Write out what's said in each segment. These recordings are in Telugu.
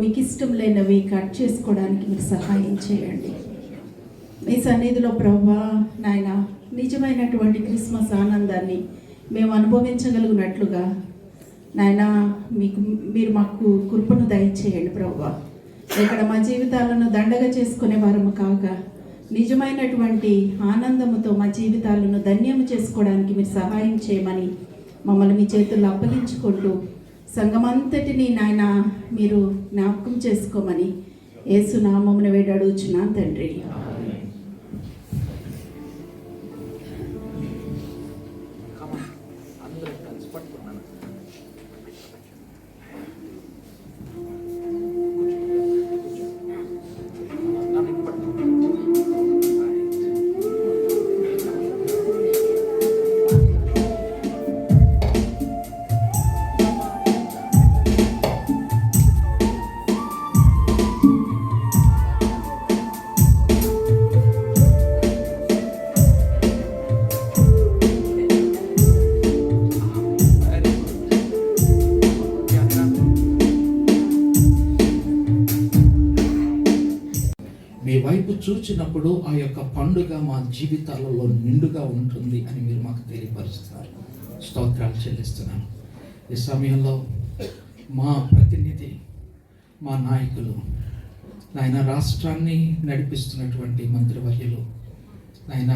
మీకు ఇష్టం లేనివి కట్ చేసుకోవడానికి మీరు సహాయం చేయండి. మీ సన్నిధిలో ప్రభువా నాయన నిజమైనటువంటి క్రిస్మస్ ఆనందాన్ని మేము అనుభవించగలిగినట్లుగా నాయన మీరు మాకు కృపను దయచేయండి ప్రభువా. ఇక్కడ మా జీవితాలను దండగా చేసుకునే వారము కాగా నిజమైనటువంటి ఆనందముతో మా జీవితాలను ధన్యము చేసుకోవడానికి మీరు సహాయం చేయమని మమ్మల్ని మీ చేతుల్లో అప్పగించుకుంటూ సంఘమంతటిని నాయన మీరు జ్ఞాపకం చేసుకోమని యేసు నామమున వేడి అడుగుచున్నాను తండ్రి. మీ వైపు చూచినప్పుడు ఆ యొక్క పండుగ మా జీవితాలలో నిండుగా ఉంటుంది అని మీరు మాకు తెలియపరుస్తున్నారు. స్తోత్రాలు చెల్లిస్తున్నాను. ఈ సమయంలో మా ప్రతినిధి, మా నాయకులు, నాయన రాష్ట్రాన్ని నడిపిస్తున్నటువంటి మంత్రివర్యులు, నాయన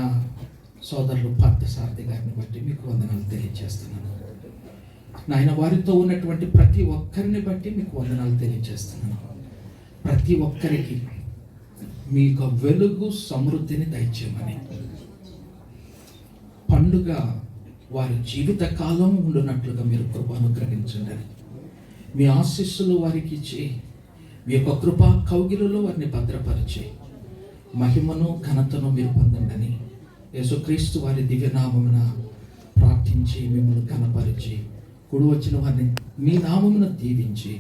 సోదరులు పార్థసారథి గారిని బట్టి మీకు వందనాలు తెలియజేస్తున్నాను. నాయన వారితో ఉన్నటువంటి ప్రతి ఒక్కరిని బట్టి మీకు వందనాలు తెలియజేస్తున్నాను. ప్రతి ఒక్కరికి మీ యొక్క వెలుగు సమృద్ధిని దయచేయమని, పండుగ వారి జీవిత కాలం ఉండునట్లుగా మీరు కృప అనుగ్రహించండి. మీ ఆశీస్సులు వారికి ఇచ్చి మీ యొక్క కృపా కౌగిలలో వారిని భద్రపరిచి మహిమను ఘనతను మీరు పొందండి. యేసుక్రీస్తు వారి దివ్యనామమున ప్రార్థించి మిమ్మల్ని ఘనపరిచి కూడి వచ్చిన వారిని మీ నామమున దీవించి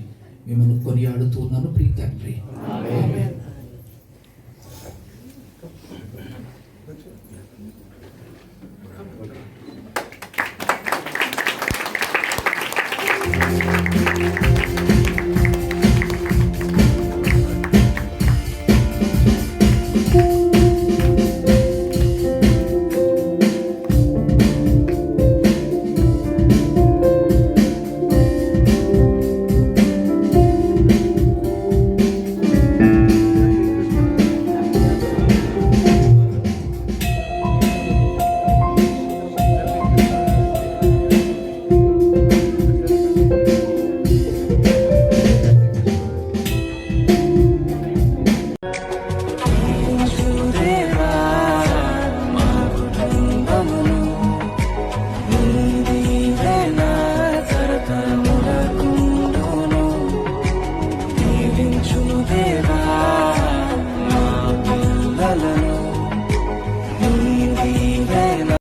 మిమ్మల్ని కొనియాడుతున్నాను ప్రియ తండ్రి. ఆమేన్.